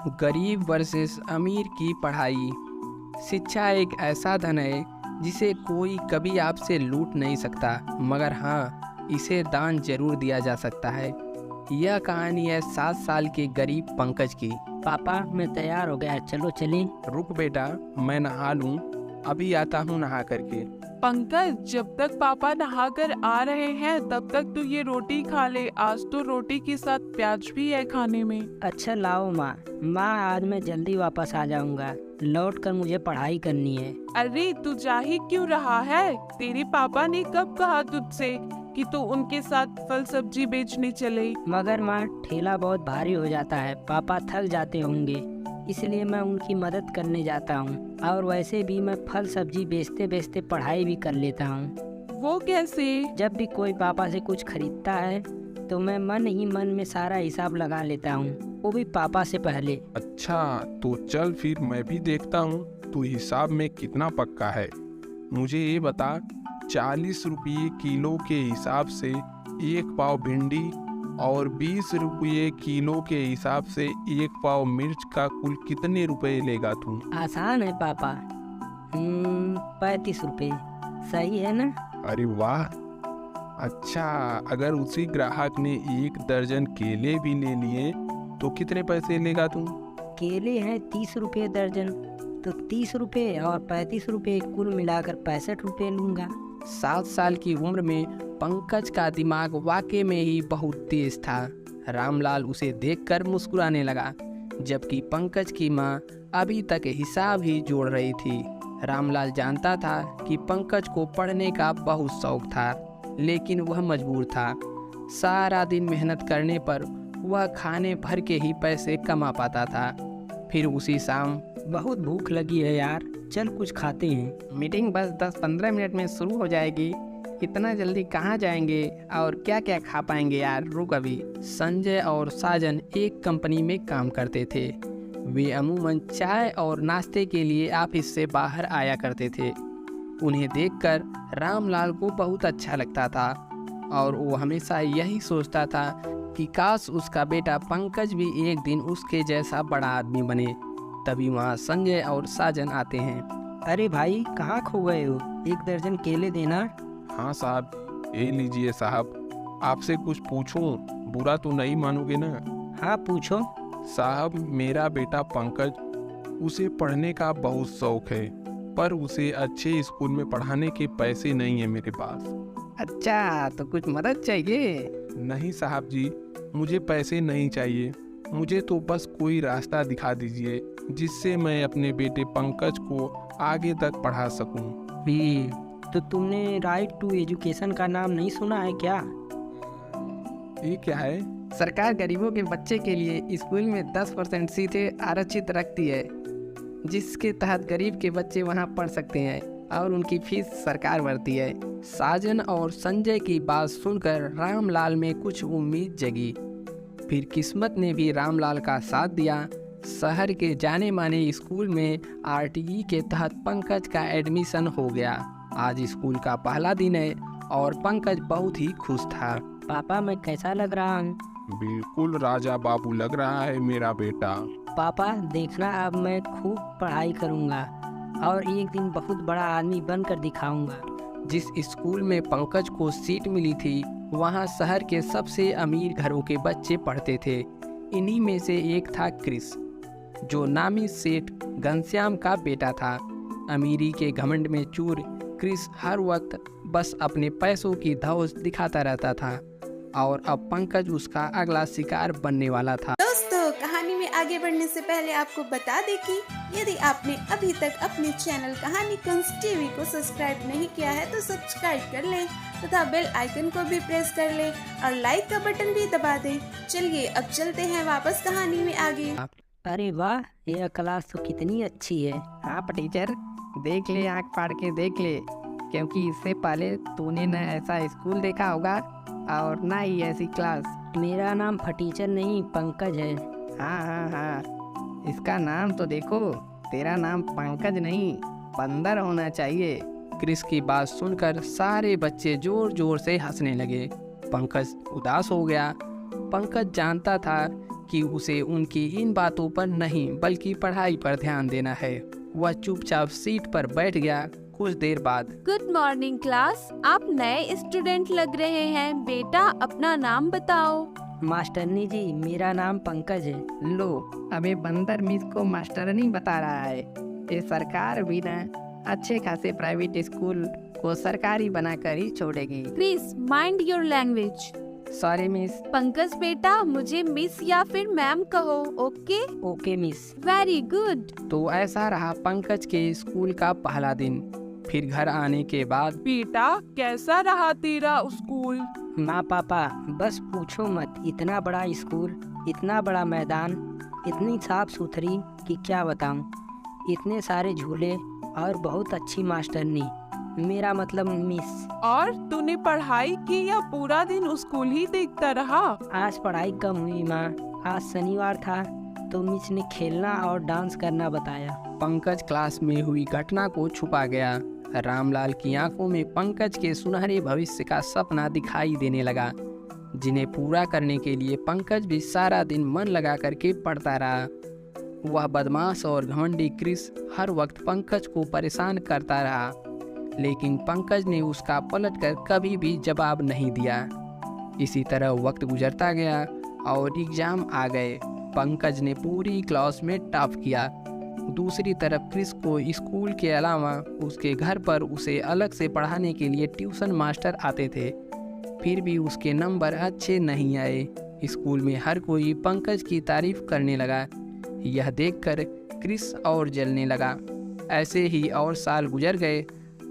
गरीब वर्सेस अमीर की पढ़ाई। शिक्षा एक ऐसा धन है जिसे कोई कभी आपसे लूट नहीं सकता, मगर हाँ, इसे दान जरूर दिया जा सकता है। यह कहानी है 7 साल के गरीब पंकज की। पापा मैं तैयार हो गया, चलो चलें। रुक बेटा, मैं नहा लूं, अभी आता हूं नहा करके। पंकज, जब तक पापा नहा कर आ रहे हैं तब तक तू ये रोटी खा ले। आज तो रोटी के साथ प्याज भी है खाने में। अच्छा लाओ माँ। माँ आज मैं जल्दी वापस आ जाऊंगा, लौट कर मुझे पढ़ाई करनी है। अरे तू जा ही क्यों रहा है? तेरे पापा ने कब कहा तुझसे कि तू उनके साथ फल सब्जी बेचने चले? मगर माँ ठेला बहुत भारी हो जाता है, पापा थक जाते होंगे, इसलिए मैं उनकी मदद करने जाता हूँ। और वैसे भी मैं फल सब्जी बेचते बेचते पढ़ाई भी कर लेता हूँ। वो कैसे? जब भी कोई पापा से कुछ खरीदता है तो मैं मन ही मन में सारा हिसाब लगा लेता हूँ, वो भी पापा से पहले। अच्छा तो चल फिर मैं भी देखता हूँ तू हिसाब में कितना पक्का है। मुझे ये बता, 40 रुपये किलो के हिसाब से 1 पाव भिंडी और 20 रुपये किलो के हिसाब से 1 पाव मिर्च का कुल कितने रुपए लेगा तू? आसान है पापा। 35 रुपये सही है ना? अरे वाह। अच्छा, अगर उसी ग्राहक ने 1 दर्जन केले भी ले लिए तो कितने पैसे लेगा तू? केले हैं 30 रुपये दर्जन, तो 30 रुपये और 35 रुपये कुल मिलाकर 65 रुपये लूँगा। 7 साल की उम्र में पंकज का दिमाग वाकई में ही बहुत तेज था। रामलाल उसे देखकर मुस्कुराने लगा, जबकि पंकज की माँ अभी तक हिसाब ही जोड़ रही थी। रामलाल जानता था कि पंकज को पढ़ने का बहुत शौक था, लेकिन वह मजबूर था। सारा दिन मेहनत करने पर वह खाने भर के ही पैसे कमा पाता था। फिर उसी शाम, बहुत भूख लगी है यार, चल कुछ खाते हैं। मीटिंग बस 10-15 मिनट में शुरू हो जाएगी, इतना जल्दी कहाँ जाएंगे और क्या क्या खा पाएंगे यार, रुक अभी। संजय और साजन एक कंपनी में काम करते थे। वे अमूमन चाय और नाश्ते के लिए ऑफिस से बाहर आया करते थे। उन्हें देखकर रामलाल को बहुत अच्छा लगता था और वो हमेशा यही सोचता था कि काश उसका बेटा पंकज भी एक दिन उसके जैसा बड़ा आदमी बने। तभी वहाँ संजय और साजन आते हैं। अरे भाई कहाँ खो गए हो, 1 दर्जन केले देना। हाँ साहब, ये लीजिए साहब। आपसे कुछ पूछूं, बुरा तो नहीं मानोगे ना? हाँ पूछो। साहब, मेरा बेटा पंकज, उसे पढ़ने का बहुत शौक है, पर उसे अच्छे स्कूल में पढ़ाने के पैसे नहीं है मेरे पास। अच्छा, तो कुछ मदद चाहिए? नहीं साहब जी, मुझे पैसे नहीं चाहिए, मुझे तो बस कोई रास्ता दिखा दीजिए जिससे मैं अपने बेटे पंकज को आगे तक पढ़ा सकूं। तो तुमने राइट टू एजुकेशन का नाम नहीं सुना है क्या? ये क्या है? सरकार गरीबों के बच्चे के लिए स्कूल में 10% सीटें आरक्षित रखती है, जिसके तहत गरीब के बच्चे वहां पढ़ सकते हैं और उनकी फीस सरकार भरती है। साजन और संजय की बात सुनकर रामलाल में कुछ उम्मीद जगी। फिर किस्मत ने भी रामलाल का साथ दिया। शहर के जाने माने स्कूल में आरटीई के तहत पंकज का एडमिशन हो गया। आज स्कूल का पहला दिन है और पंकज बहुत ही खुश था। पापा मैं कैसा लग रहा हूँ? बिल्कुल राजा बाबू लग रहा है मेरा बेटा। पापा देखना, अब मैं खूब पढ़ाई करूँगा और एक दिन बहुत बड़ा आदमी बनकर दिखाऊंगा। जिस स्कूल में पंकज को सीट मिली थी, वहाँ शहर के सबसे अमीर घरों के बच्चे पढ़ते थे। इन्हीं में से एक था क्रिस, जो नामी सेठ घनश्याम का बेटा था। अमीरी के घमंड में चूर क्रिस हर वक्त बस अपने पैसों की धौस दिखाता रहता था और अब पंकज उसका अगला शिकार बनने वाला था। दोस्तों, कहानी में आगे बढ़ने से पहले आपको बता दें कि यदि आपने अभी तक अपने चैनल कहानी कुंज टीवी को सब्सक्राइब नहीं किया है तो सब्सक्राइब कर लें तथा बेल आइकन को भी प्रेस कर लें और लाइक का बटन भी दबा दें। चलिए अब चलते हैं वापस कहानी में आगे। अरे वाह, यह क्लास तो कितनी अच्छी है। हाँ टीचर, देख ले, आँख फाड़ के देख ले, क्योंकि इससे पहले तूने न ऐसा स्कूल देखा होगा और ना ही ऐसी क्लास। मेरा नाम फटीचर नहीं पंकज है। हाँ, इसका नाम तो देखो, तेरा नाम पंकज नहीं बंदर होना चाहिए। क्रिस की बात सुनकर सारे बच्चे जोर जोर से हंसने लगे। पंकज उदास हो गया। पंकज जानता था कि उसे उनकी इन बातों पर नहीं बल्कि पढ़ाई पर ध्यान देना है। वह चुपचाप सीट पर बैठ गया। कुछ देर बाद गुड मॉर्निंग क्लास, आप नए स्टूडेंट लग रहे हैं। बेटा अपना नाम बताओ। मास्टरनी जी, मेरा नाम पंकज है। लो, अबे बंदर मिस को मास्टरनी बता रहा है। ये सरकार भी ना अच्छे खासे प्राइवेट स्कूल को सरकारी बनाकर ही छोड़ेगी। Please mind your language. Sorry miss. Pankaj बेटा, मुझे मिस या फिर मैम कहो, okay? Okay miss. Very good. तो ऐसा रहा पंकज के स्कूल का पहला दिन। फिर घर आने के बाद बेटा कैसा रहा तेरा स्कूल? माँ पापा बस पूछो मत, इतना बड़ा स्कूल, इतना बड़ा मैदान, इतनी साफ सुथरी कि क्या बताऊँ, इतने सारे झूले और बहुत अच्छी मास्टरनी, मेरा मतलब मिस। और तूने पढ़ाई की या पूरा दिन स्कूल ही देखता रहा? आज पढ़ाई कम हुई माँ, आज शनिवार था तो मिस ने खेलना और डांस करना बताया। पंकज क्लास में हुई घटना को छुपा गया। रामलाल की आंखों में पंकज के सुनहरे भविष्य का सपना दिखाई देने लगा, जिन्हें पूरा करने के लिए पंकज भी सारा दिन मन लगा करके पढ़ता रहा। वह बदमाश और घमंडी क्रिस हर वक्त पंकज को परेशान करता रहा, लेकिन पंकज ने उसका पलटकर कभी भी जवाब नहीं दिया। इसी तरह वक्त गुजरता गया और एग्जाम आ गए। पंकज ने पूरी क्लास में टॉप किया। दूसरी तरफ क्रिस को स्कूल के अलावा उसके घर पर उसे अलग से पढ़ाने के लिए ट्यूशन मास्टर आते थे, फिर भी उसके नंबर अच्छे नहीं आए। स्कूल में हर कोई पंकज की तारीफ करने लगा। यह देखकर क्रिस और जलने लगा। ऐसे ही और साल गुजर गए।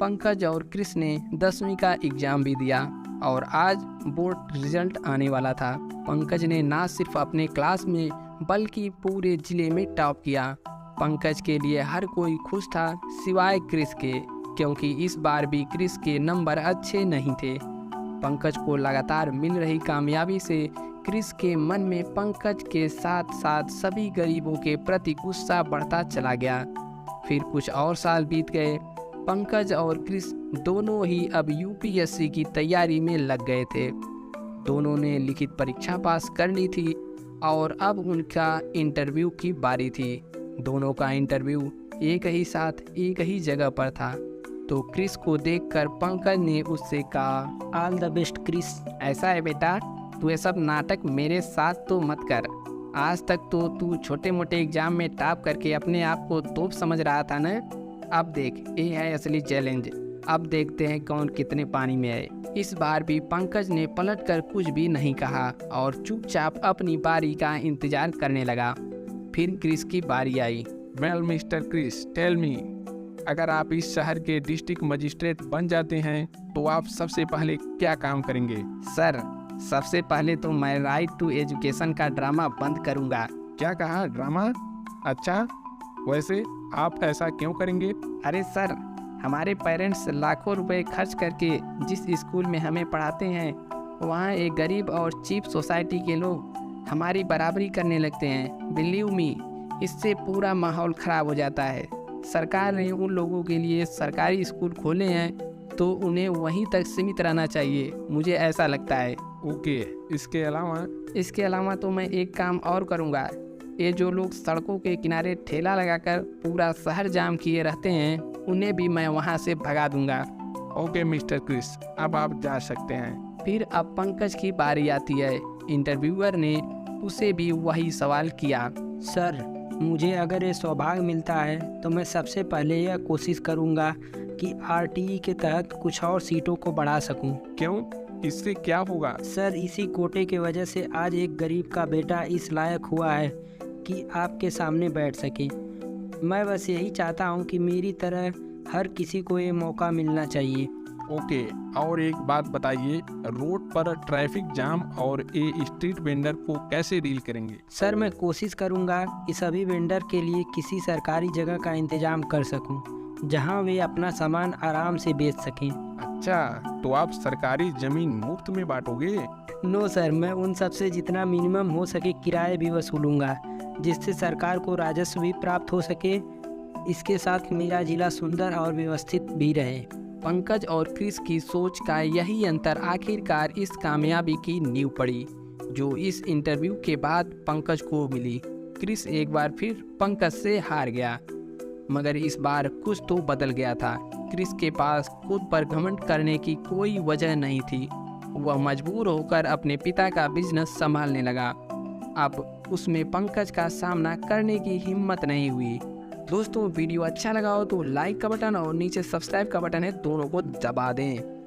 पंकज और क्रिस ने 10वीं का एग्ज़ाम भी दिया और आज बोर्ड रिजल्ट आने वाला था। पंकज ने ना सिर्फ अपने क्लास में बल्कि पूरे ज़िले में टॉप किया। पंकज के लिए हर कोई खुश था सिवाय क्रिस के, क्योंकि इस बार भी क्रिस के नंबर अच्छे नहीं थे। पंकज को लगातार मिल रही कामयाबी से क्रिस के मन में पंकज के साथ साथ सभी गरीबों के प्रति गुस्सा बढ़ता चला गया। फिर कुछ और साल बीत गए। पंकज और क्रिस दोनों ही अब यूपीएससी की तैयारी में लग गए थे। दोनों ने लिखित परीक्षा पास कर ली थी और अब उनका इंटरव्यू की बारी थी। दोनों का इंटरव्यू एक ही साथ एक ही जगह पर था। तो क्रिस को देखकर पंकज ने उससे कहा, ऑल द बेस्ट क्रिस। ऐसा है बेटा, तू ये सब नाटक मेरे साथ तो मत कर। आज तक तो तू छोटे मोटे एग्जाम में टॉप करके अपने आप को तोप समझ रहा था ना। अब देख, ये है असली चैलेंज। अब देखते हैं कौन कितने पानी में है। इस बार भी पंकज ने पलटकर कुछ भी नहीं कहा और चुपचाप अपनी बारी का इंतजार करने लगा। फिर क्रिस की बारी आई। Well mister Chris, tell me, अगर आप इस शहर के डिस्ट्रिक्ट मजिस्ट्रेट बन जाते हैं तो आप सबसे पहले क्या काम करेंगे? सर, सबसे पहले तो मैं राइट टू एजुकेशन का ड्रामा बंद करूंगा। क्या कहा, ड्रामा? अच्छा, वैसे आप ऐसा क्यों करेंगे? अरे सर, हमारे पेरेंट्स लाखों रुपए खर्च करके जिस स्कूल में हमें पढ़ाते हैं, वहाँ एक गरीब और चीप सोसाइटी के लोग हमारी बराबरी करने लगते हैं। बिलीव मी, इससे पूरा माहौल ख़राब हो जाता है। सरकार ने उन लोगों के लिए सरकारी स्कूल खोले हैं तो उन्हें वहीं तक सीमित रहना चाहिए, मुझे ऐसा लगता है। ओके, इसके अलावा तो मैं एक काम और करूँगा। ये जो लोग सड़कों के किनारे ठेला लगाकर पूरा शहर जाम किए रहते हैं, उन्हें भी मैं वहाँ से भगा दूँगा। ओके मिस्टर क्रिस, अब आप जा सकते हैं। फिर अब पंकज की बारी आती है। इंटरव्यूअर ने उसे भी वही सवाल किया। सर, मुझे अगर ये सौभाग्य मिलता है तो मैं सबसे पहले यह कोशिश करूंगा कि आरटीई के तहत कुछ और सीटों को बढ़ा सकूं। क्यों, इससे क्या होगा? सर, इसी कोटे की वजह से आज एक गरीब का बेटा इस लायक हुआ है कि आपके सामने बैठ सके। मैं बस यही चाहता हूं कि मेरी तरह हर किसी को ये मौका मिलना चाहिए। ओके, और एक बात बताइए, रोड पर ट्रैफिक जाम और ये स्ट्रीट वेंडर को कैसे डील करेंगे? सर, मैं कोशिश करूंगा कि सभी वेंडर के लिए किसी सरकारी जगह का इंतजाम कर सकूं, जहां वे अपना सामान आराम से बेच सकें। अच्छा, तो आप सरकारी जमीन मुफ्त में बांटोगे? नो सर, मैं उन सब से जितना मिनिमम हो सके किराए भी वसूलूंगा, जिससे सरकार को राजस्व भी प्राप्त हो सके। इसके साथ मेरा जिला सुंदर और व्यवस्थित भी रहे। पंकज और क्रिस की सोच का यही अंतर आखिरकार इस कामयाबी की नींव पड़ी। जो इस इंटरव्यू के बाद पंकज को मिली। क्रिस एक बार फिर पंकज से हार गया, मगर इस बार कुछ तो बदल गया था। क्रिस के पास खुद पर घमंड करने की कोई वजह नहीं थी। वह मजबूर होकर अपने पिता का बिजनेस संभालने लगा। अब उसमें पंकज का सामना करने की हिम्मत नहीं हुई। दोस्तों, वीडियो अच्छा लगा हो तो लाइक का बटन और नीचे सब्सक्राइब का बटन है, दोनों को दबा दें।